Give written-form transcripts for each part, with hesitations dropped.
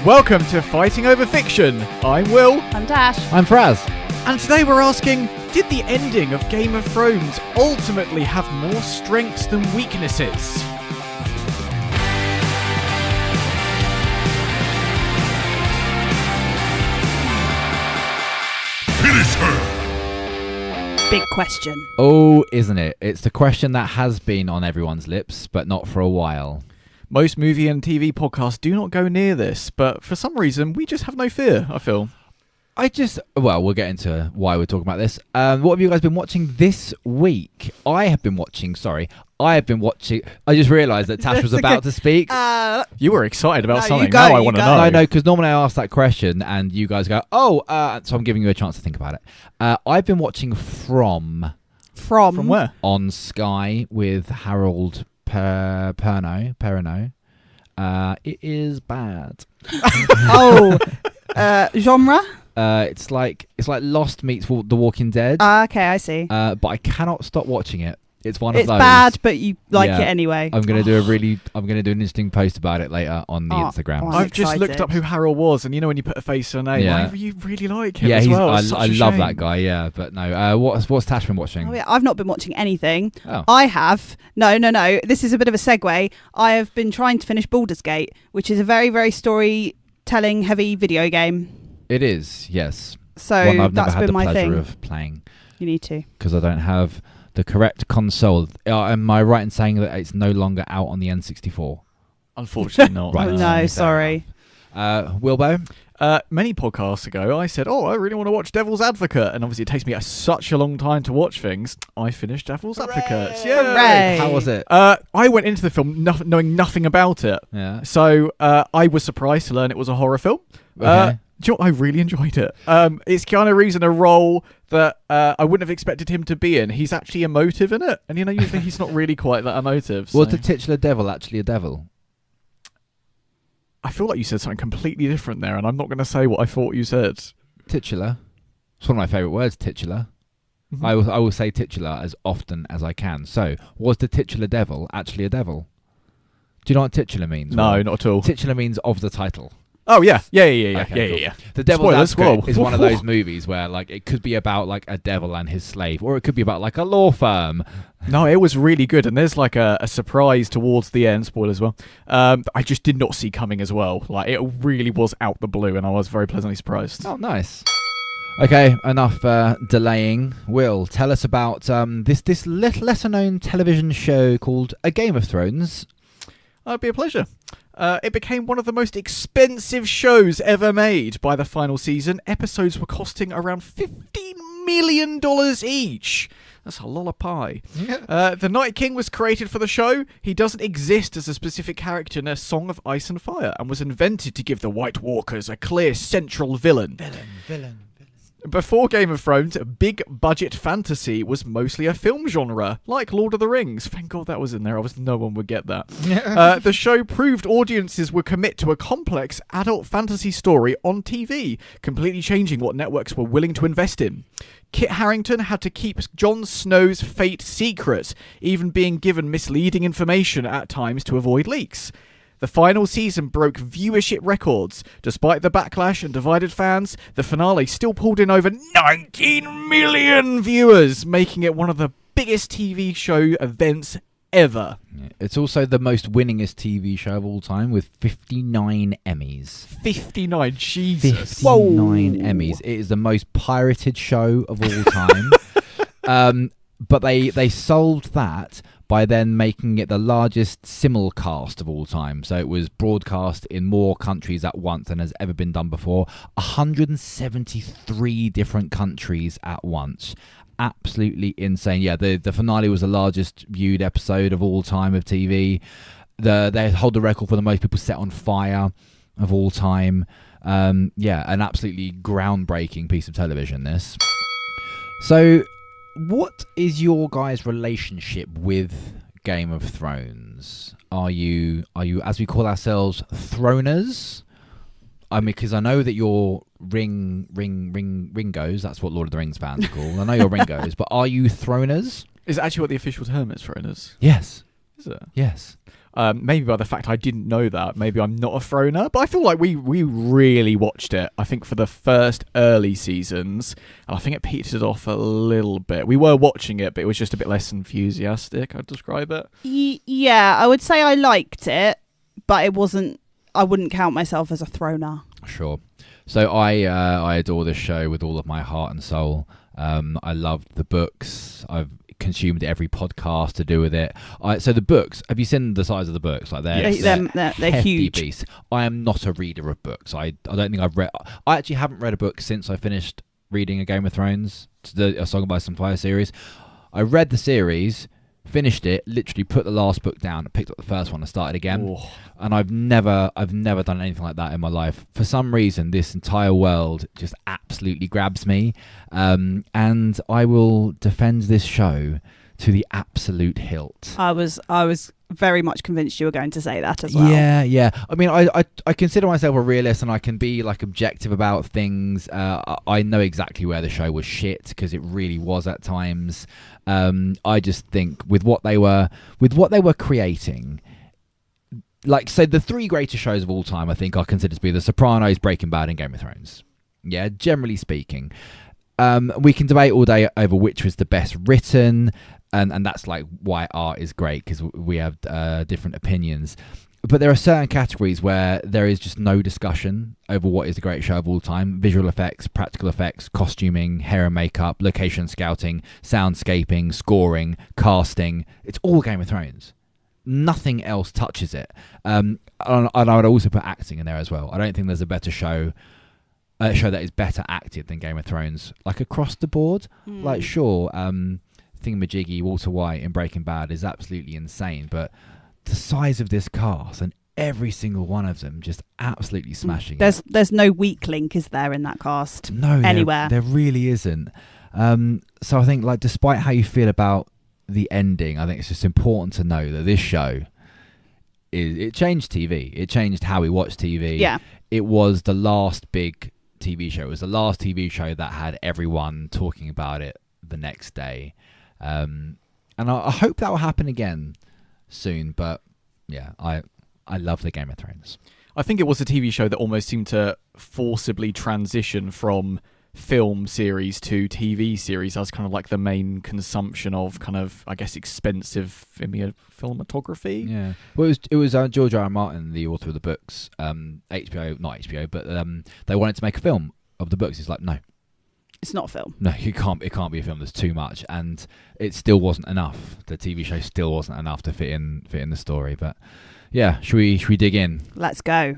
Welcome to Fighting Over Fiction. I'm Will. I'm Dash. I'm Fraz. And today we're asking, did the ending of Game of Thrones ultimately have more strengths than weaknesses? Finish her! Big question. Oh, isn't it? It's the question that has been on everyone's lips, but not for a while. Most movie and TV podcasts do not go near this, but for some reason, we just have no fear, I feel. Well, we'll get into why we're talking about this. What have you guys been watching this week? I have been watching, I just realised that Tash was about to speak. You were excited about something, go, now I want to know. No, because normally I ask that question and you guys go, so I'm giving you a chance to think about it. I've been watching From where? on Sky with Harold Perrineau. It is bad. Genre? It's like Lost meets The Walking Dead. Okay, I see. But I cannot stop watching it. It's one of those. It's bad, but you like it anyway. I'm gonna do an interesting post about it later on the Instagram. I've just looked up who Harold was, and you know when you put a face to a name, I really like him as well. I love that guy. Yeah, but no. What's Tash been watching? Oh, yeah, I've not been watching anything. Oh. I have. No. This is a bit of a segue. I have been trying to finish Baldur's Gate, which is a very, very storytelling heavy video game. It is, yes. So one I've never that's had been the my pleasure thing. of playing. You need to. Because I don't have the correct console. Am I right in saying that it's no longer out on the N64? Unfortunately not. Right. Oh, no, sorry. Wilbo? Many podcasts ago, I said, I really want to watch Devil's Advocate. And obviously it takes me such a long time to watch things. I finished Devil's Advocate. Yay! Hooray! How was it? I went into the film knowing nothing about it. Yeah. So I was surprised to learn it was a horror film. Okay. Do you know what? I really enjoyed it. It's Keanu Reeves in a role that I wouldn't have expected him to be in. He's actually emotive in it. And usually he's not really quite that emotive. Was the titular devil actually a devil? I feel like you said something completely different there, and I'm not going to say what I thought you said. Titular. It's one of my favourite words, titular. Mm-hmm. I will say titular as often as I can. So, was the titular devil actually a devil? Do you know what titular means? No, not at all. Titular means of the title. Oh, yeah. Yeah. Okay, cool. The Devil's Advocate is one of those movies where it could be about a devil and his slave, or it could be about a law firm. No, it was really good, and there's a surprise towards the end, spoilers as well, I just did not see coming as well. It really was out the blue, and I was very pleasantly surprised. Oh, nice. Okay, enough delaying. Will, tell us about this lesser-known television show called A Game of Thrones. It'd be a pleasure. It became one of the most expensive shows ever made by the final season. Episodes were costing around $15 million each. That's a lot of pie. Yeah. The Night King was created for the show. He doesn't exist as a specific character in A Song of Ice and Fire and was invented to give the White Walkers a clear central villain. Villain. Before Game of Thrones, big budget fantasy was mostly a film genre, like Lord of the Rings. Thank God that was in there, otherwise no one would get that. The show proved audiences would commit to a complex adult fantasy story on TV, completely changing what networks were willing to invest in. Kit Harington had to keep Jon Snow's fate secret, even being given misleading information at times to avoid leaks. The final season broke viewership records. Despite the backlash and divided fans, the finale still pulled in over 19 million viewers, making it one of the biggest TV show events ever. It's also the most winningest TV show of all time with 59 Emmys. 59, Jesus. 59 Emmys. It is the most pirated show of all time. But they solved that by then making it the largest simulcast of all time. So it was broadcast in more countries at once than has ever been done before. 173 different countries at once. Absolutely insane. Yeah, the finale was the largest viewed episode of all time of TV. They hold the record for the most people set on fire of all time. An absolutely groundbreaking piece of television, this. So, what is your guys' relationship with Game of Thrones? Are you as we call ourselves, throners? I mean, because I know that you're Ringos. That's what Lord of the Rings fans are called. I know you're Ringos, but are you throners? Is it actually what the official term is, throners? Yes. Is it? Yes. Maybe by the fact I didn't know that, maybe I'm not a throner, but I feel like we really watched it, I think, for the first early seasons, and I think it petered off a little bit. We were watching it, but it was just a bit less enthusiastic, I'd describe it. Yeah, I would say I liked it, but it wasn't, I wouldn't count myself as a throner. Sure. So I adore this show with all of my heart and soul. I loved the books. I've consumed every podcast to do with it. So the books, have you seen the size of the books? Like they're they're huge. Beasts. I am not a reader of books. I don't think I've read. I actually haven't read a book since I finished reading A Game of Thrones, A Song of Ice and Fire series. I read the series, finished it, literally put the last book down, picked up the first one and started again. Oh. And I've never done anything like that in my life. For some reason, this entire world just absolutely grabs me. And I will defend this show to the absolute hilt. I was very much convinced you were going to say that as well. Yeah. I mean, I consider myself a realist, and I can be like objective about things. I know exactly where the show was shit, because it really was at times. I just think with what they were creating, like, so the three greatest shows of all time, I think, are considered to be The Sopranos, Breaking Bad, and Game of Thrones. Yeah, generally speaking. We can debate all day over which was the best written, and that's like why art is great, because we have different opinions. But there are certain categories where there is just no discussion over what is the greatest show of all time. Visual effects, practical effects, costuming, hair and makeup, location scouting, soundscaping, scoring, casting. It's all Game of Thrones. Nothing else touches it. And I would also put acting in there as well. I don't think there's a better show, a show that is better acted than Game of Thrones, like across the board. Like, sure, thingamajiggy Walter White in Breaking Bad is absolutely insane, but the size of this cast and every single one of them just absolutely smashing it. There's no weak link, is there, in that cast? No, anywhere. There really isn't. So I think, like, despite how you feel about the ending, I think it's just important to know that this show it changed TV. It changed how we watch TV. Yeah. It was the last big TV show. It was the last TV show that had everyone talking about it the next day. And I hope that will happen again soon. But yeah, I love the Game of Thrones. I think it was a TV show that almost seemed to forcibly transition from film series to TV series as kind of like the main consumption of kind of, I guess, expensive filmography. Yeah. Well, it was George R. R. Martin, the author of the books. HBO, not HBO, but they wanted to make a film of the books. It's like, no. It's not a film. No, it can't be a film. There's too much, and it still wasn't enough. The TV show still wasn't enough to fit in the story. But yeah, should we dig in? Let's go.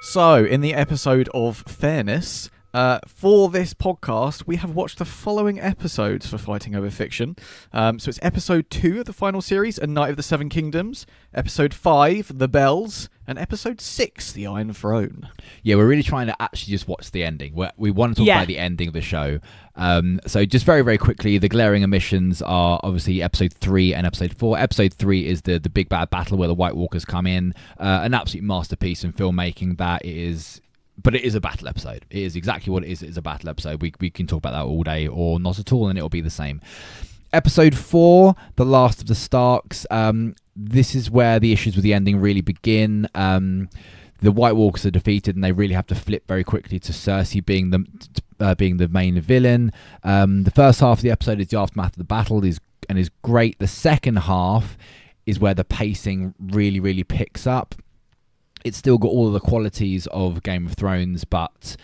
So, in the episode of Fairness, for this podcast, we have watched the following episodes for Fighting Over Fiction. So it's episode 2 of the final series, A Night of the Seven Kingdoms, episode 5, The Bells, and episode 6, The Iron Throne. Yeah, we're really trying to actually just watch the ending. We want to talk about the ending of the show. So just very, very quickly, the glaring omissions are obviously episode 3 and episode 4. Episode 3 is the big bad battle where the White Walkers come in. An absolute masterpiece in filmmaking that it is. But it is a battle episode. It is exactly what it is. It's a battle episode. We can talk about that all day or not at all, and it'll be the same. Episode 4, The Last of the Starks. This is where the issues with the ending really begin. The White Walkers are defeated, and they really have to flip very quickly to Cersei being the main villain. The first half of the episode is the aftermath of the battle, is great. The second half is where the pacing really, really picks up. It's still got all of the qualities of Game of Thrones, but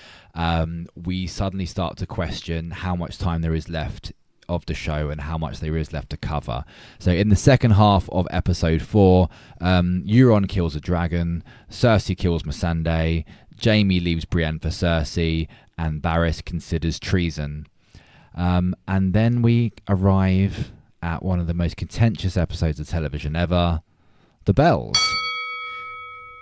we suddenly start to question how much time there is left of the show and how much there is left to cover. So in the second half of episode 4, Euron kills a dragon, Cersei kills Missandei, Jaime leaves Brienne for Cersei, and Varys considers treason. And then we arrive at one of the most contentious episodes of television ever, The Bells.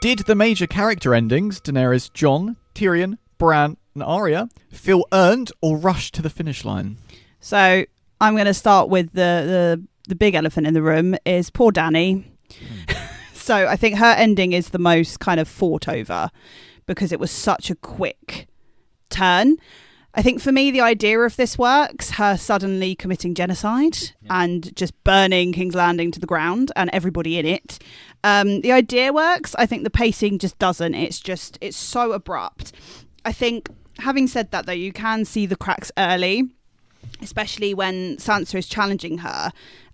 Did the major character endings, Daenerys, Jon, Tyrion, Bran, and Arya, feel earned or rushed to the finish line? So I'm going to start with the big elephant in the room is poor Dany. So I think her ending is the most kind of fought over because it was such a quick turn. I think for me, the idea of this works, her suddenly committing genocide and just burning King's Landing to the ground and everybody in it. The idea works. I think the pacing just doesn't. It's so abrupt. I think, having said that, though, you can see the cracks early, especially when Sansa is challenging her.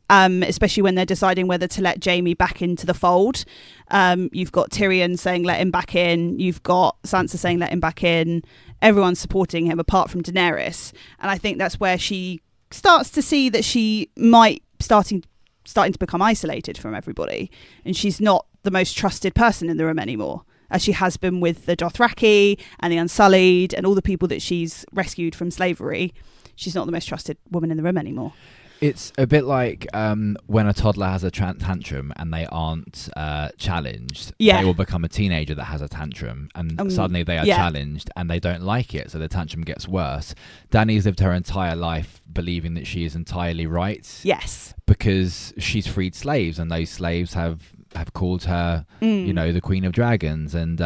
Especially when they're deciding whether to let Jaime back into the fold. You've got Tyrion saying let him back in. You've got Sansa saying let him back in. Everyone's supporting him apart from Daenerys. And I think that's where she starts to see that she might starting to become isolated from everybody. And she's not the most trusted person in the room anymore, as she has been with the Dothraki and the Unsullied and all the people that she's rescued from slavery. She's not the most trusted woman in the room anymore. It's a bit like when a toddler has a tantrum and they aren't challenged. Yeah. They will become a teenager that has a tantrum and suddenly they are challenged and they don't like it, so the tantrum gets worse. Dany's lived her entire life believing that she is entirely right. Yes. Because she's freed slaves and those slaves have called her, the Queen of Dragons, and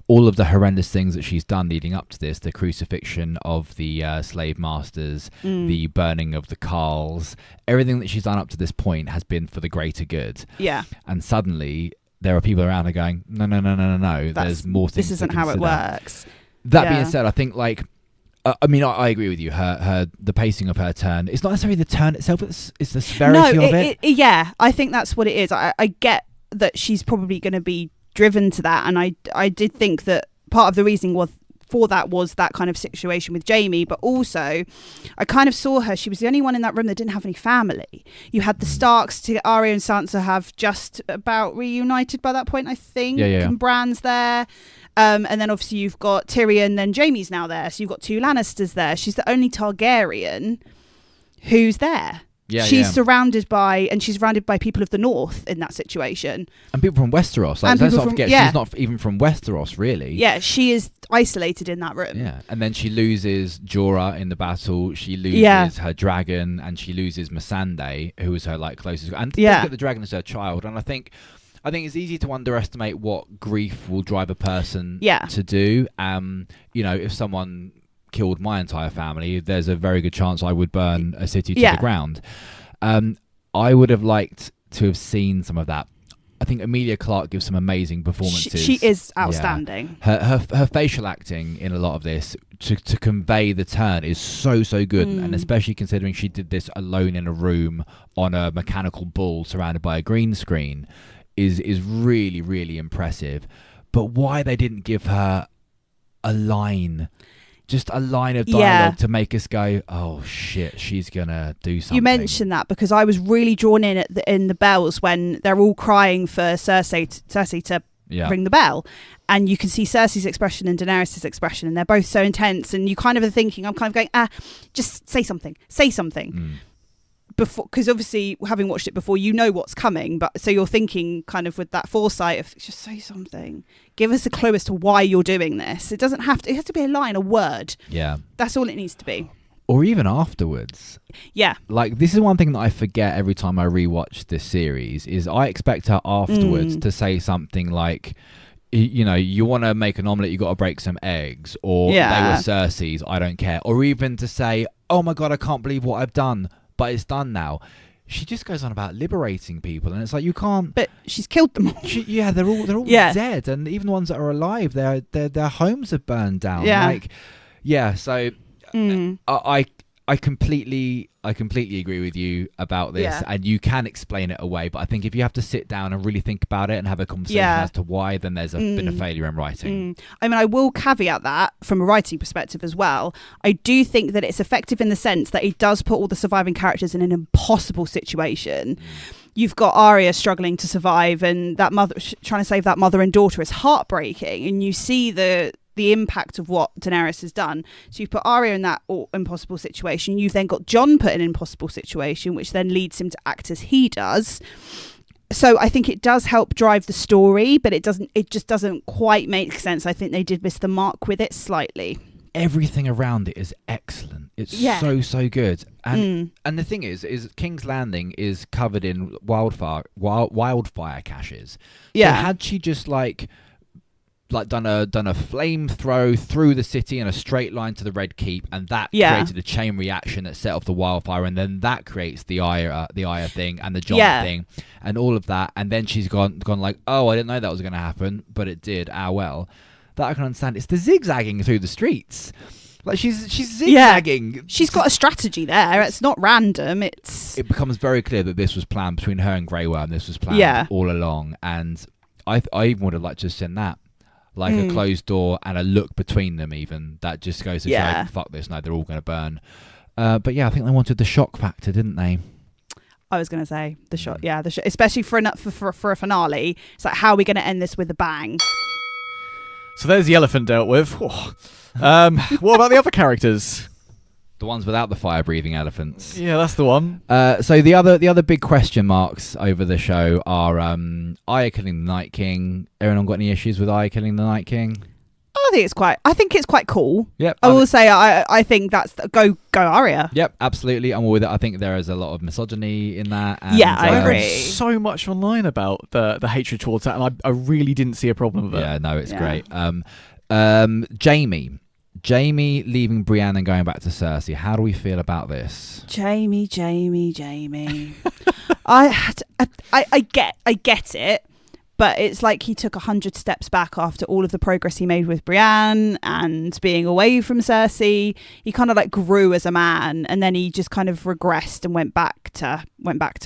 all of the horrendous things that she's done leading up to this, the crucifixion of the slave masters, the burning of the carls, everything that she's done up to this point has been for the greater good. Yeah. And suddenly there are people around her going, no, there's more things. This isn't to how it consider. works. That being said, I think I agree with you. The pacing of her turn. It's not necessarily the turn itself. It's the severity of it. Yeah, I think that's what it is. I get that she's probably going to be driven to that, and I did think that part of the reasoning was that kind of situation with Jaime, but also I kind of saw her. She was the only one in that room that didn't have any family. You had the Starks, Arya and Sansa have just about reunited by that point, I think. Yeah. And Bran's there. And then obviously you've got Tyrion, then Jaime's now there. So you've got 2 Lannisters there. She's the only Targaryen who's there. She's surrounded by people of the North in that situation. And people from Westeros. Let's not forget, she's not even from Westeros, really. Yeah, she is isolated in that room. Yeah, and then she loses Jorah in the battle. She loses her dragon, and she loses Missandei, who was her closest. And don't forget the dragon is her child. And I think it's easy to underestimate what grief will drive a person to do. If someone killed my entire family, there's a very good chance I would burn a city to the ground. I would have liked to have seen some of that. I think Emilia Clarke gives some amazing performances. She is outstanding. Her facial acting in a lot of this to convey the turn is so good, and especially considering she did this alone in a room on a mechanical bull surrounded by a green screen is really, really impressive. But why they didn't give her just a line of dialogue to make us go, oh shit, she's gonna do something. You mentioned that because I was really drawn in in the bells when they're all crying for Cersei to ring the bell, and you can see Cersei's expression and Daenerys' expression, and they're both so intense, and you kind of are thinking, I'm kind of going, just say something. Before, because obviously having watched it before, you know what's coming, but so you're thinking kind of with that foresight of just say something, give us a clue as to why you're doing this. It has to be a line, a word. That's all it needs to be. Or even afterwards. This is one thing that I forget every time I rewatch this series is I expect her afterwards to say something like, you want to make an omelette, you got to break some eggs, or they were Cersei's, I don't care, or even to say, oh my god, I can't believe what I've done, but it's done now. She just goes on about liberating people, and it's like you can't. But she's killed them all. They're all dead, and even the ones that are alive, their homes have burned down. So I completely agree with you about this, and you can explain it away. But I think if you have to sit down and really think about it and have a conversation as to why, then there's been a failure in writing. I mean, I will caveat that from a writing perspective as well. I do think that it's effective in the sense that it does put all the surviving characters in an impossible situation. You've got Arya struggling to survive, and that mother trying to save that mother and daughter is heartbreaking, and you see the impact of what Daenerys has done. So you put Arya in that impossible situation. You've then got Jon put in an impossible situation, which then leads him to act as he does. So I think it does help drive the story, but it just doesn't quite make sense. I think they did miss the mark with it slightly. Everything around it is excellent. It's so good. And the thing is King's Landing is covered in wildfire caches. So had she just like done a flame throw through the city in a straight line to the Red Keep, and that created a chain reaction that set off the wildfire, and then that creates the Aya thing and the John thing and all of that, and then she's gone like, oh, I didn't know that was going to happen, but it did. Well, that I can understand. It's the zigzagging through the streets. Like she's zigzagging. Yeah. She's got a strategy there. It's not random. It becomes very clear that this was planned between her and Greywell, and this was planned all along. And I even would have liked to have seen that, like a closed door and a look between them. Even that just goes to show, fuck this. No, they're all going to burn. But yeah, I think they wanted the shock factor, didn't they? I was going to say the shot. Yeah, especially for a finale. It's like, how are we going to end this with a bang? So there's the elephant dealt with. What about the other characters? The ones without the fire-breathing elephants. Yeah, that's the one. So the other big question marks over the show are Aya killing the Night King. Anyone got any issues with Aya killing the Night King? I think it's quite cool. Yep. I will say I think that's go Arya. Yep, absolutely. I'm all with it. I think there is a lot of misogyny in that. And, yeah, I agree. Read so much online about the hatred towards that, and I really didn't see a problem with it. Yeah, no, it's great. Jamie leaving Brienne and going back to Cersei. How do we feel about this? Jamie. I get it. But it's like he took 100 steps back after all of the progress he made with Brienne and being away from Cersei. He kind of like grew as a man, and then he just kind of regressed and went back to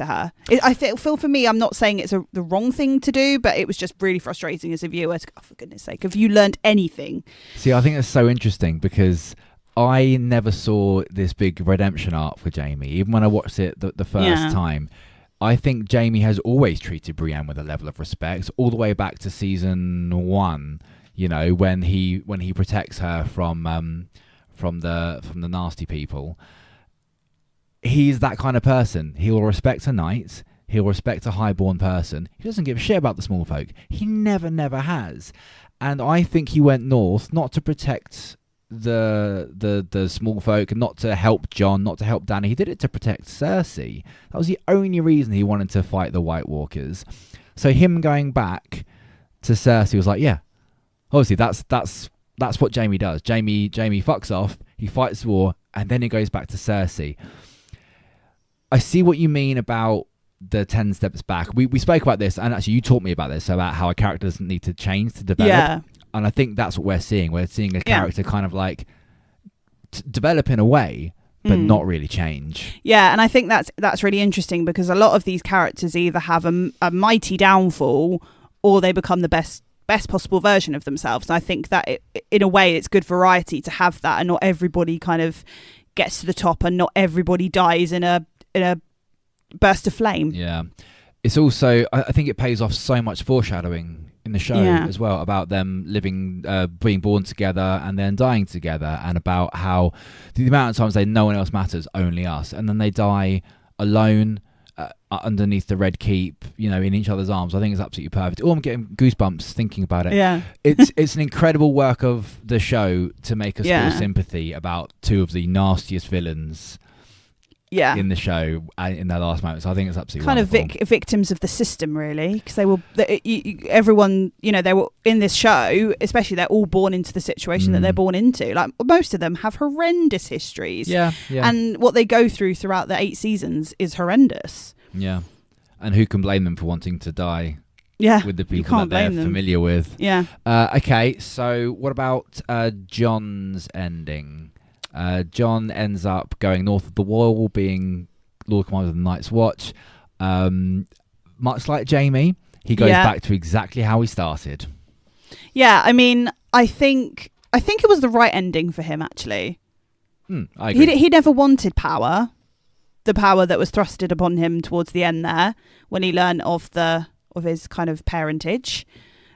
her. I feel for me, I'm not saying it's the wrong thing to do, but it was just really frustrating as a viewer. To go, oh, for goodness sake, have you learned anything? See, I think that's so interesting because I never saw this big redemption arc for Jamie, even when I watched it the first time. I think Jamie has always treated Brienne with a level of respect, all the way back to season 1. You know, when he protects her from the nasty people. He's that kind of person. He will respect a knight. He'll respect a highborn person. He doesn't give a shit about the small folk. He never has. And I think he went north not to protect the small folk, not to help Jon, not to help Dany. He did it to protect Cersei. That was the only reason he wanted to fight the White Walkers. So him going back to Cersei was like, yeah, obviously that's what Jamie does. Jamie fucks off, he fights the war, and then he goes back to Cersei. I see what you mean about the 10 steps back. We spoke about this, and actually you taught me about this, about how a character doesn't need to change to develop. Yeah. And I think that's what we're seeing. We're seeing a character kind of like develop in a way, but not really change. Yeah, and I think that's really interesting because a lot of these characters either have a mighty downfall or they become the best possible version of themselves. And I think that in a way it's good variety to have that, and not everybody kind of gets to the top, and not everybody dies in a burst of flame. Yeah, it's also, I think it pays off so much foreshadowing in the show as well, about them living, being born together and then dying together, and about how the amount of times no one else matters, only us, and then they die alone underneath the Red Keep, you know, in each other's arms. I think it's absolutely perfect. Oh, I'm getting goosebumps thinking about it. Yeah, it's an incredible work of the show to make us feel sympathy about two of the nastiest villains in the show in their last moments. I think it's absolutely kind wonderful. of victims of the system, really, because they were everyone, you know, they were in this show, especially they're all born into the situation that they're born into. Like most of them have horrendous histories, and what they go throughout the 8 seasons is horrendous. Yeah, and who can blame them for wanting to die? Yeah, with the people that they're familiar with. Yeah. Okay, so what about Jon's ending? Jon ends up going north of the wall, being Lord Commander of the Night's Watch. Much like Jamie, he goes back to exactly how he started. Yeah, I mean, I think it was the right ending for him, actually. I agree. He never wanted power, the power that was thrusted upon him towards the end there, when he learned of his kind of parentage.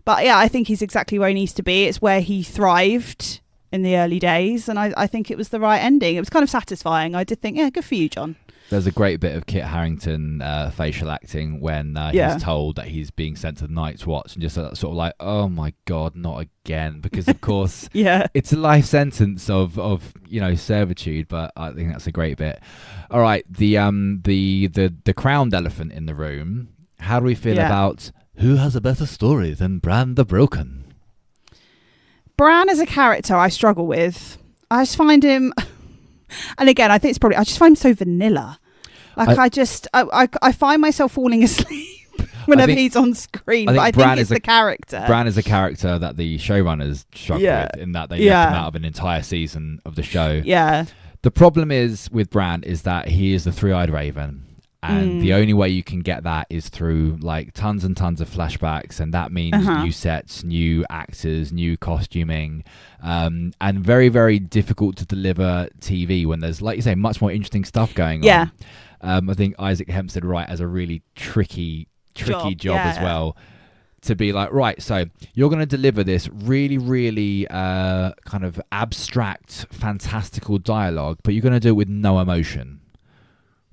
But yeah, I think he's exactly where he needs to be. It's where he thrived in the early days, and I think it was the right ending. It was kind of satisfying. I did think, yeah, good for you, Jon. There's a great bit of Kit Harington facial acting when he's told that he's being sent to the Night's Watch, and just sort of like, oh my god, not again, because of course it's a life sentence of you know, servitude. But I think that's a great bit. All right, the crowned elephant in the room. How do we feel about who has a better story than Bran the Broken? Bran as a character, I struggle with. I just find him, and again, I think it's probably I just find him so vanilla. Like I find myself falling asleep whenever he's on screen. I think it's the character. Bran is a character that the showrunners struggle with, in that they left him out of an entire season of the show. Yeah. The problem is with Bran is that he is the three-eyed raven. And the only way you can get that is through like tons and tons of flashbacks, and that means new sets, new actors, new costuming, and very, very difficult to deliver TV when there's, like you say, much more interesting stuff going on. I think Isaac Hempstead Wright has a really tricky job as well, to be like, right, so you're going to deliver this really, really kind of abstract, fantastical dialogue, but you're going to do it with no emotion.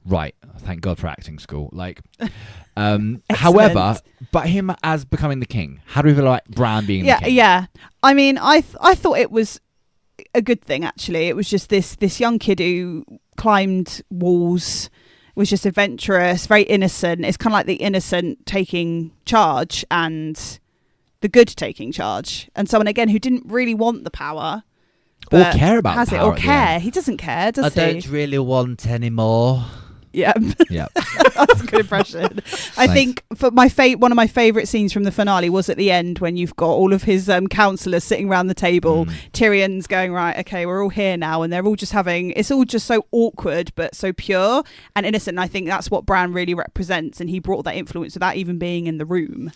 Right, thank God for acting school. Like, however, but him as becoming the king. How do we feel like Bran being the king? Yeah. I mean, I thought it was a good thing, actually. It was just this young kid who climbed walls, was just adventurous, very innocent. It's kind of like the innocent taking charge and the good taking charge. And someone, again, who didn't really want the power. Or care about has the it, power. Or care. He doesn't care, does he? I don't really want any more. Yeah. That's a good impression. I think for one of my favourite scenes from the finale was at the end when you've got all of his counsellors sitting around the table. Tyrion's going, right, okay, we're all here now, and they're all just it's all just so awkward but so pure and innocent. And I think that's what Bran really represents, and he brought that influence without even being in the room.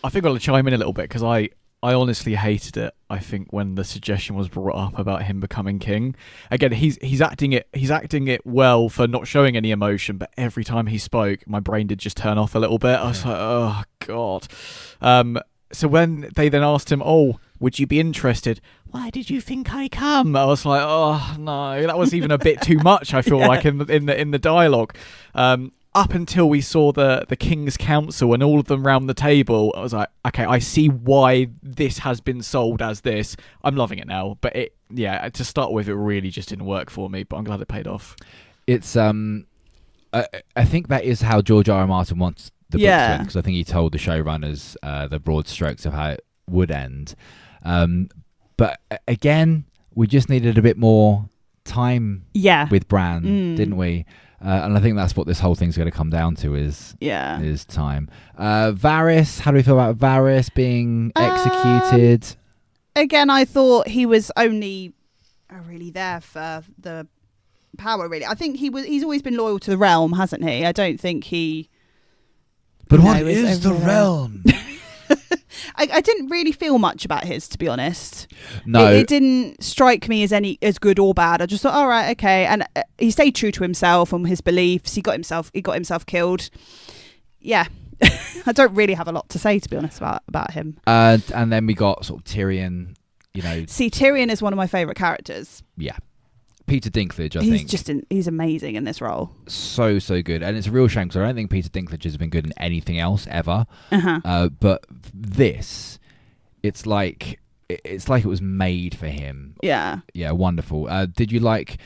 I think I'll chime in a little bit because I honestly hated it. I think when the suggestion was brought up about him becoming king, again, he's acting it well for not showing any emotion, but every time he spoke, my brain did just turn off a little bit. I was like, oh God. So when they then asked him, oh, would you be interested? Why did you think I come? I was like, oh no, that was even a bit too much. I feel like in the dialogue. Up until we saw the King's Council and all of them round the table, I was like, okay, I see why this has been sold as this. I'm loving it now. But to start with, it really just didn't work for me, but I'm glad it paid off. It's I think that is how George R. R. Martin wants the book to end, because I think he told the showrunners the broad strokes of how it would end. But again, we just needed a bit more time with Bran, didn't we? And I think that's what this whole thing's going to come down to is time. Varys, how do we feel about Varys being executed? Again, I thought he was only really there for the power, really. I think he's always been loyal to the realm, hasn't he? I don't think he... But what is the realm? I didn't really feel much about his, to be honest. No, it didn't strike me as good or bad. I just thought, all right, okay, and he stayed true to himself and his beliefs. He got himself killed. Yeah, I don't really have a lot to say, to be honest, about him. And then we got sort of Tyrion. See, Tyrion is one of my favourite characters. Yeah. Peter Dinklage, I think. He's amazing in this role. So good. And it's a real shame because I don't think Peter Dinklage has been good in anything else ever. But this, it's like it was made for him. Yeah. Yeah, wonderful. Did you like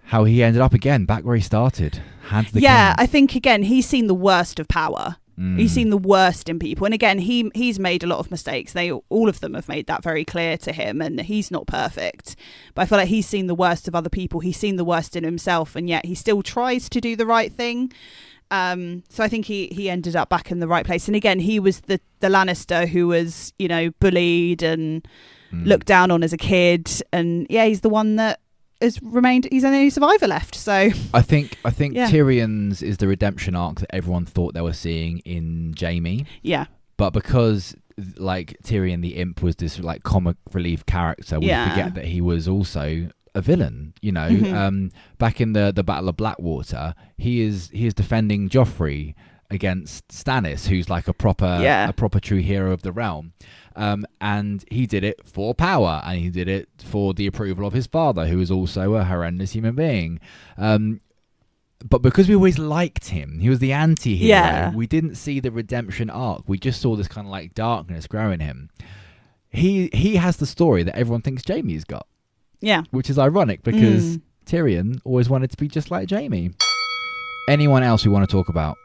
how he ended up again, back where he started? Hand to the king? I think, again, he's seen the worst of power. He's seen the worst in people, and again, he's made a lot of mistakes. All of them have made that very clear to him, and he's not perfect. But I feel like he's seen the worst of other people. He's seen the worst in himself, and yet he still tries to do the right thing. So I think he ended up back in the right place. And again, he was the Lannister who was bullied and looked down on as a kid, and he's the one that has remained. He's the only survivor left. So I think Tyrion's is the redemption arc that everyone thought they were seeing in Jaime. Yeah. But because like Tyrion the Imp was this like comic relief character, we forget that he was also a villain. Back in the Battle of Blackwater, he is defending Joffrey against Stannis, who's like a proper true hero of the realm. And he did it for power, and he did it for the approval of his father, who is also a horrendous human being. But because we always liked him, he was the anti-hero, we didn't see the redemption arc. We just saw this kind of like darkness grow in him. He has the story that everyone thinks Jaime's got. Yeah. Which is ironic because Tyrion always wanted to be just like Jaime. Anyone else we want to talk about?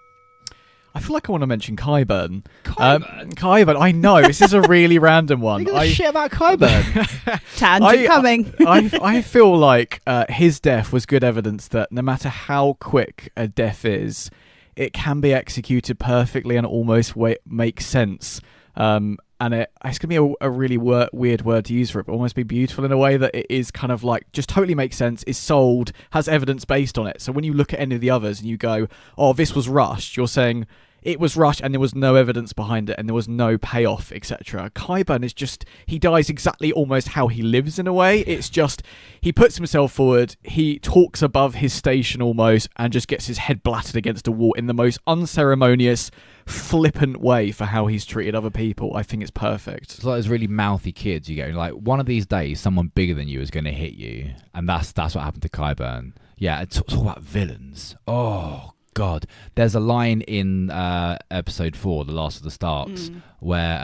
I feel like I want to mention Qyburn. Qyburn? Qyburn, I know. This is a really random one. You give a shit about Qyburn. Tangent coming. I feel like his death was good evidence that no matter how quick a death is, it can be executed perfectly and almost make sense. And it's going to be a really weird word to use for it, but almost be beautiful in a way that it is kind of like just totally makes sense, is sold, has evidence based on it. So when you look at any of the others and you go, oh, this was rushed, you're saying it was rushed and there was no evidence behind it and there was no payoff, etc. Qyburn is just, he dies exactly almost how he lives in a way. It's just, he puts himself forward, he talks above his station almost and just gets his head blatted against a wall in the most unceremonious, flippant way for how he's treated other people. I think it's perfect. It's like those really mouthy kids. You go like, one of these days, someone bigger than you is going to hit you, and that's what happened to Qyburn. Yeah, it's all about villains. Oh God, there's a line in episode 4, The Last of the Starks, where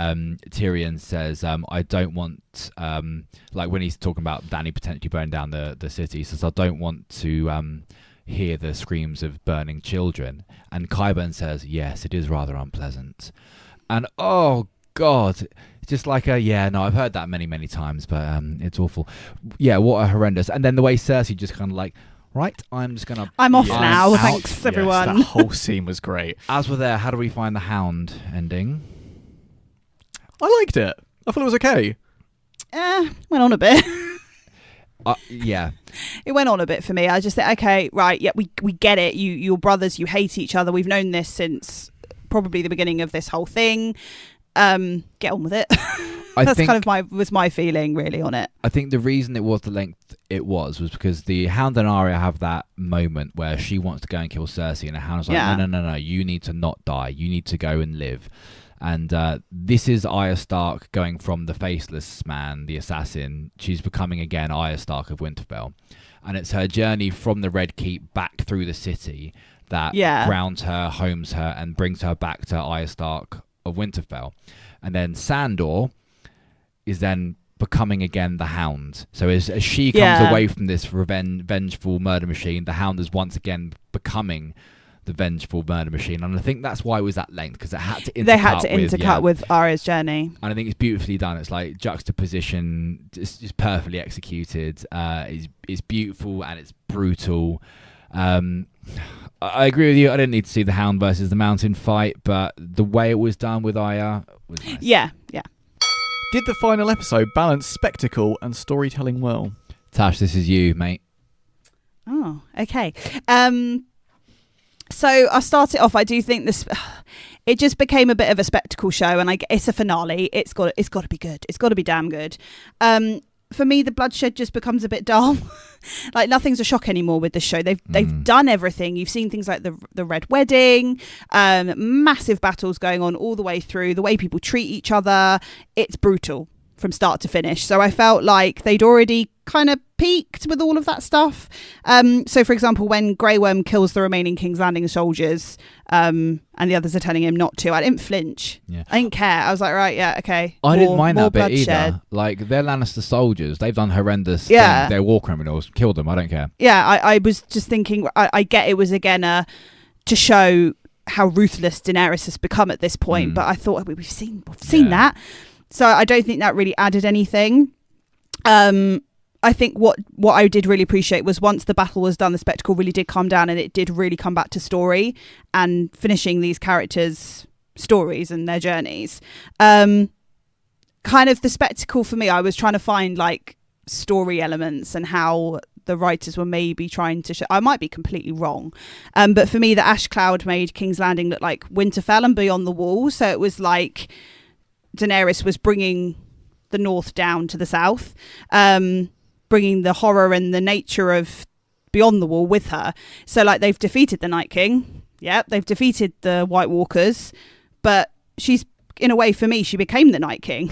Tyrion says, "I don't want," like when he's talking about Dany potentially burning down the city, he says, "I don't want to." Hear the screams of burning children, and Qyburn says, "Yes, it is rather unpleasant." And oh God, it's just like I've heard that many times, but it's awful. Yeah, what a horrendous. And then the way Cersei just kind of like, right, I'm off now. Thanks, everyone. That whole scene was great. As we're there, how do we find the Hound ending? I liked it. I thought it was okay. Went on a bit. Yeah. It went on a bit for me. I just think, okay, right, yeah, we get it. You're brothers, you hate each other. We've known this since probably the beginning of this whole thing. Get on with it. That's kind of my feeling really on it. I think the reason it was the length it was because the Hound and Arya have that moment where she wants to go and kill Cersei, and the Hound's like, no, you need to not die. You need to go and live. And this is Arya Stark going from the faceless man, the assassin. She's becoming again Arya Stark of Winterfell. And it's her journey from the Red Keep back through the city that grounds her, homes her, and brings her back to Arya Stark of Winterfell. And then Sandor is then becoming again the Hound. So as she comes away from this vengeful murder machine, the Hound is once again becoming the vengeful murder machine, and I think that's why it was that length, because it had to intercut. They had to intercut with Arya's journey, and I think it's beautifully done. It's like juxtaposition, just perfectly executed. It's beautiful and it's brutal. I agree with you. I didn't need to see the Hound versus the Mountain fight, but the way it was done with Arya was nice. Yeah. Did the final episode balance spectacle and storytelling well? Tash, this is you, mate. Oh, okay. So I'll start it off. I do think it just became a bit of a spectacle show, and it's a finale. It's got to be good. It's got to be damn good. For me, the bloodshed just becomes a bit dull. Like nothing's a shock anymore with this show. They've done everything. You've seen things like the Red Wedding, massive battles going on all the way through. The way people treat each other, it's brutal from start to finish. So I felt like they'd already kind of peaked with all of that stuff. So for example, when Grey Worm kills the remaining King's Landing soldiers, and the others are telling him not to, I didn't flinch. I didn't care. I was like, right, yeah, okay. I didn't mind that bit either. Like, they're Lannister soldiers. They've done horrendous things. They're war criminals. Kill them. I don't care. Yeah, I was just thinking, I get it was again to show how ruthless Daenerys has become at this point, but I thought we've seen that. So I don't think that really added anything. I think what I did really appreciate was once the battle was done, the spectacle really did calm down, and it did really come back to story and finishing these characters' stories and their journeys. Kind of the spectacle for me, I was trying to find like story elements and how the writers were maybe trying to show. I might be completely wrong, but for me, the ash cloud made King's Landing look like Winterfell and Beyond the Wall. So it was like Daenerys was bringing the north down to the south, bringing the horror and the nature of Beyond the Wall with her. So like they've defeated the Night King. Yeah, they've defeated the White Walkers, but she's, in a way, for me, she became the Night King.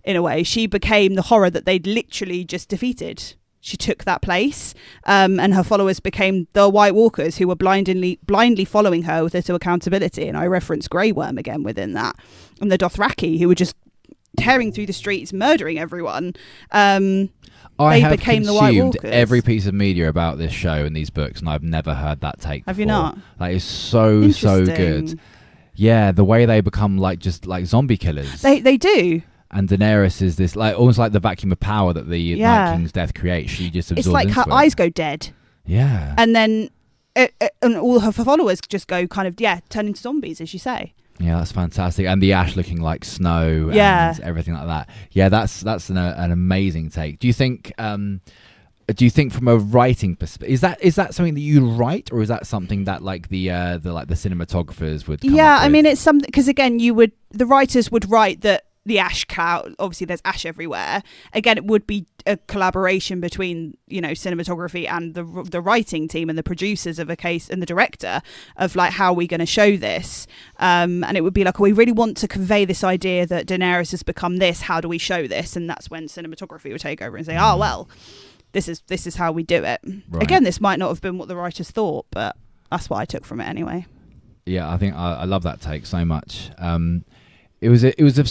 In a way, she became the horror that they'd literally just defeated. She took that place, and her followers became the White Walkers, who were blindly following her with little accountability. And I reference Grey Worm again within that, and the Dothraki, who were just tearing through the streets, murdering everyone. I have became the White Walkers. Every piece of media about this show and these books, and I've never heard that take. Have before. You not? That is so good. Yeah, the way they become like just like zombie killers. They do. And Daenerys is this like almost like the vacuum of power that the Night King's death creates. She just absorbs It's like into her it. eyes go dead. Yeah. And then and all her followers just go kind of, turn into zombies, as you say. Yeah, that's fantastic. And the ash looking like snow and everything like that. Yeah, that's an amazing take. Do you think from a writing perspective, is that something that you write, or is that something that like the cinematographers would come up I with? mean, it's something, because again, the writers would write that the ash cloud, obviously there's ash everywhere. Again, it would be a collaboration between, cinematography and the writing team and the producers of a case and the director of like, how are we going to show this? And it would be like, we really want to convey this idea that Daenerys has become this. How do we show this? And that's when cinematography would take over and say, this is how we do it. Right. Again, this might not have been what the writers thought, but that's what I took from it anyway. Yeah, I think I love that take so much. It was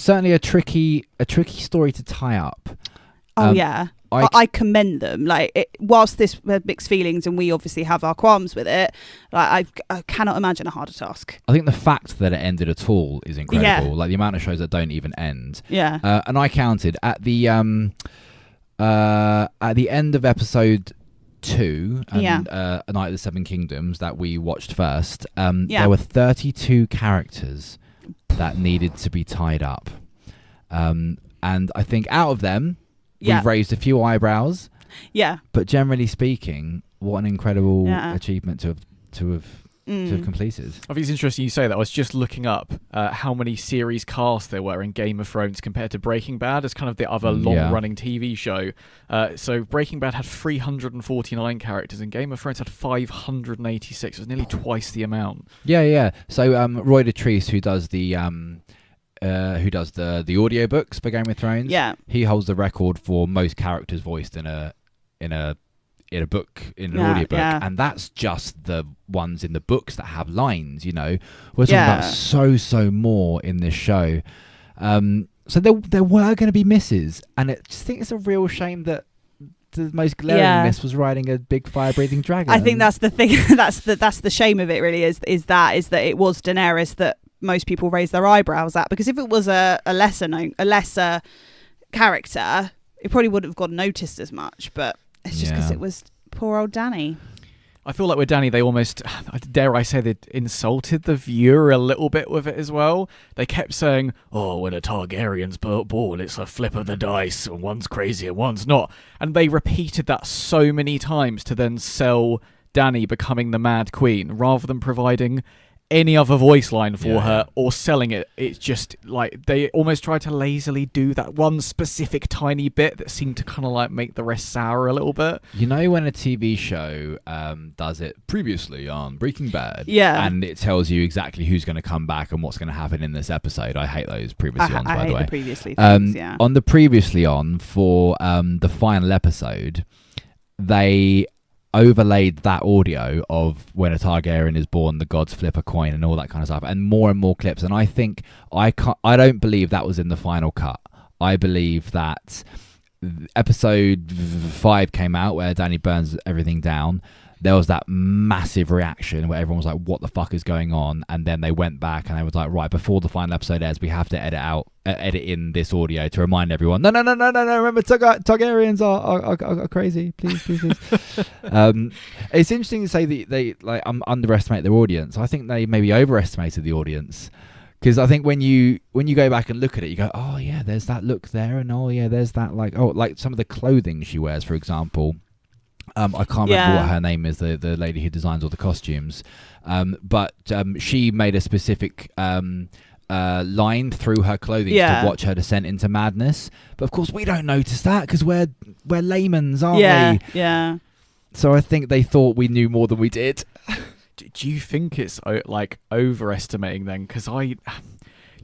certainly a tricky story to tie up. I commend them. Like, whilst this had mixed feelings, and we obviously have our qualms with it, like I cannot imagine a harder task. I think the fact that it ended at all is incredible. Yeah. Like the amount of shows that don't even end. Yeah. And I counted at the end of episode 2 and A Night of the Seven Kingdoms that we watched first. There were 32 characters that needed to be tied up, and I think out of them we've raised a few eyebrows, but generally speaking, what an incredible achievement to have completed. I think it's interesting you say that. I was just looking up how many series cast there were in Game of Thrones compared to Breaking Bad as kind of the other long-running TV show. So Breaking Bad had 349 characters and Game of Thrones had 586. It was nearly twice the amount. Yeah. So Roy Dotrice, who does the audiobooks for Game of Thrones, he holds the record for most characters voiced in a book, in an audiobook, and that's just the ones in the books that have lines. We're talking about so more in this show. So there were going to be misses, and I just think it's a real shame that the most glaring miss was riding a big fire-breathing dragon. I think that's the thing. that's the shame of it. Really, is that it was Daenerys that most people raised their eyebrows at, because if it was a lesser character, it probably wouldn't have got noticed as much. But it's just because it was poor old Dany. I feel like with Dany, they almost, dare I say, they insulted the viewer a little bit with it as well. They kept saying, when a Targaryen's born, it's a flip of the dice, and one's crazy and one's not. And they repeated that so many times to then sell Dany becoming the Mad Queen, rather than providing any other voice line for her or selling it. It's just like they almost tried to lazily do that one specific tiny bit that seemed to kind of like make the rest sour a little bit. When a TV show does it previously on Breaking Bad, and it tells you exactly who's going to come back and what's going to happen in this episode. I hate those previously ons, by the way. The previously things, on the previously on for the final episode, they overlaid that audio of when a Targaryen is born, the gods flip a coin and all that kind of stuff, and more clips. And I think I don't believe that was in the final cut. I believe that episode 5 came out where Dany burns everything down. There was that massive reaction where everyone was like, what the fuck is going on? And then they went back and they was like, right, before the final episode airs, we have to edit in this audio to remind everyone, no, remember Targaryens are crazy, please. It's interesting to say that they underestimate their audience. I think they maybe overestimated the audience, because I think when you go back and look at it, you go, oh yeah, there's that look there, and oh yeah, there's that like some of the clothing she wears, for example. I can't remember what her name is, the lady who designs all the costumes. But she made a specific line through her clothing to watch her descent into madness. But of course, we don't notice that because we're laymen's, aren't we? Yeah. So I think they thought we knew more than we did. Do you think it's like overestimating then? Because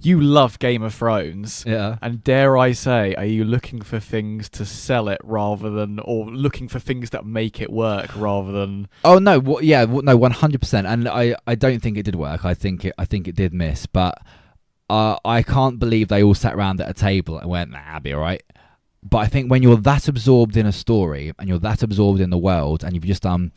you love Game of Thrones, and dare I say, are you looking for things to sell it rather than, or looking for things that make it work rather than? Oh no, no, 100%. And I don't think it did work. I think it did miss, but I can't believe they all sat around at a table and went, nah, I'll be all right. But I think when you're that absorbed in a story and you're that absorbed in the world, and you've just done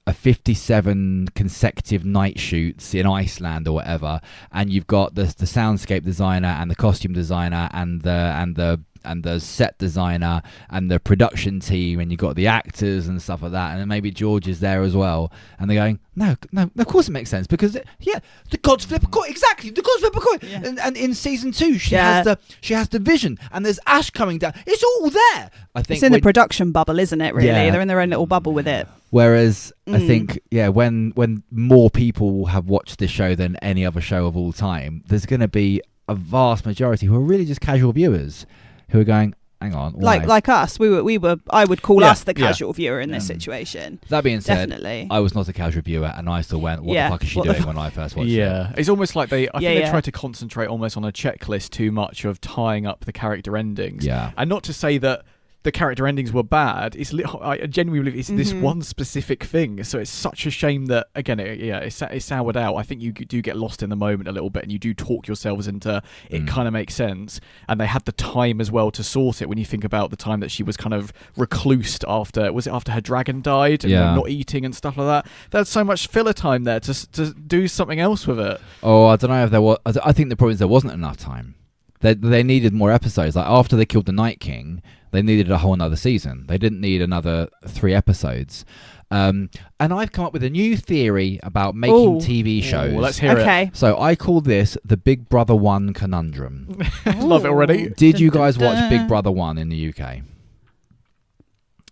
a 57 consecutive night shoots in Iceland or whatever, and you've got the soundscape designer and the costume designer and the set designer and the production team, and you've got the actors and stuff like that, and then maybe George is there as well, and they're going, no, of course it makes sense, because the gods flip a coin, exactly, the gods flip a coin, and in season 2 she has the vision, and there's ash coming down, it's all there. I think it's in the production bubble, isn't it? Really, they're in their own little bubble with it. Whereas I think, when more people have watched this show than any other show of all time, there's going to be a vast majority who are really just casual viewers who are going, hang on, why? Like us, we were. I would call us the casual viewer in this situation. That being said, definitely, I was not a casual viewer, and I still went, "What the fuck is she doing?" when I first watched it. Yeah, it's almost like I think they try to concentrate almost on a checklist too much of tying up the character endings. Yeah, and not to say that the character endings were bad. I genuinely believe it's this one specific thing. So it's such a shame that, again, it's soured out. I think you do get lost in the moment a little bit, and you do talk yourselves into it. Kind of makes sense, and they had the time as well to sort it. When you think about the time that she was kind of reclused after her dragon died and not eating and stuff like that. There's so much filler time there to do something else with it. Oh, I don't know if there was. I think the problem is there wasn't enough time. They needed more episodes. Like after they killed the Night King, they needed a whole another season. They didn't need another 3 episodes. And I've come up with a new theory about making TV shows. Let's hear it. So I call this the Big Brother 1 conundrum. Love it already. Did you guys watch Big Brother 1 in the UK?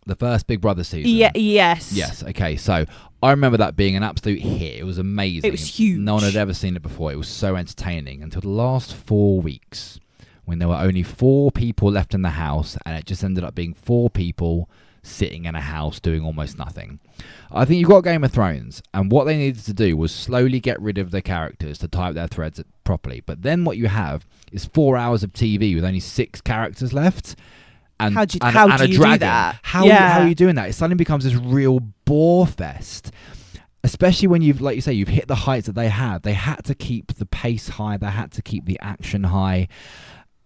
The first Big Brother season? Yes. Yes, okay. So I remember that being an absolute hit. It was amazing. It was huge. No one had ever seen it before. It was so entertaining until the last 4 weeks, when there were only 4 people left in the house, and it just ended up being 4 people sitting in a house doing almost nothing. I think you've got Game of Thrones, and what they needed to do was slowly get rid of the characters to type their threads properly. But then what you have is 4 hours of TV with only 6 characters left. And how do a you dragon. do that? How are you doing that? It suddenly becomes this real bore fest. Especially when you've, like you say, you've hit the heights that they had. They had to keep the pace high. They had to keep the action high.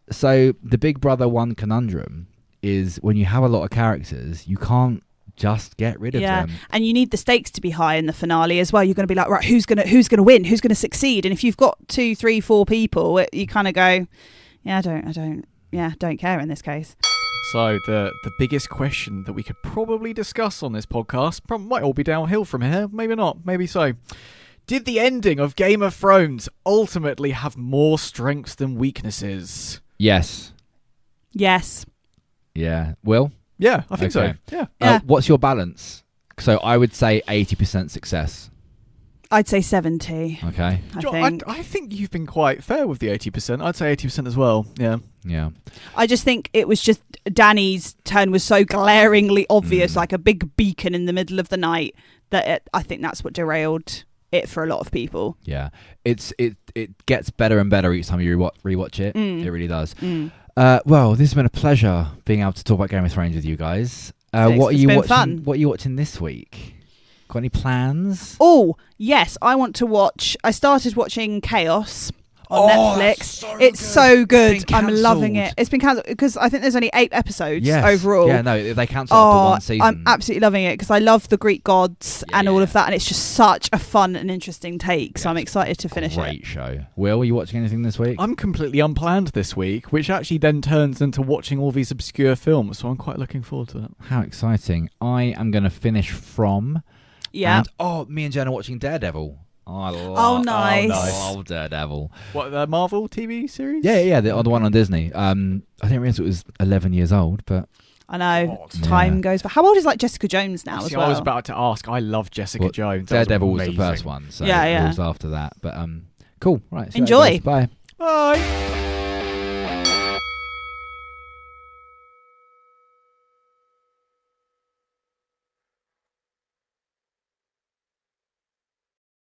So the Big Brother 1 conundrum is when you have a lot of characters, you can't just get rid of them. And you need the stakes to be high in the finale as well. You're going to be like, right, who's going to win? Who's going to succeed? And if you've got 2, 3, 4 people, you kind of go, I don't care in this case. So the biggest question that we could probably discuss on this podcast might all be downhill from here. Maybe not. Maybe so. Did the ending of Game of Thrones ultimately have more strengths than weaknesses? Yes. Yes. Yeah. Will? Yeah, I think so. Yeah. What's your balance? So I would say 80% success. I'd say 70. Okay. I think you've been quite fair with the 80%. I'd say 80% as well. Yeah. Yeah. I just think it was just Danny's turn was so glaringly obvious, like a big beacon in the middle of the night, that I think that's what derailed it for a lot of people. Yeah. It gets better and better each time you rewatch it. It really does. Well, this has been a pleasure being able to talk about Game of Thrones with you guys. What are you watching? Fun. What are you watching this week? Got any plans? Oh, yes. I want to watch. I started watching Chaos on Netflix. It's so good. I'm loving it. It's been cancelled because I think there's only 8 episodes overall. Yeah, no, they cancelled after 1 season. I'm absolutely loving it because I love the Greek gods and all of that, and it's just such a fun and interesting take. So I'm excited to finish it. Great show. Will, are you watching anything this week? I'm completely unplanned this week, which actually then turns into watching all these obscure films. So I'm quite looking forward to that. How exciting! I am going to finish From. Yeah. And, me and Jen are watching Daredevil. I nice. love Daredevil. What, the Marvel TV series? Yeah, the other one on Disney. I didn't realize it was 11 years old, but I know time goes. But how old is Jessica Jones now as well? I was about to ask. I love Jessica Jones. Daredevil was the first one, so it was after that. But cool. Right. Enjoy. Bye. Bye.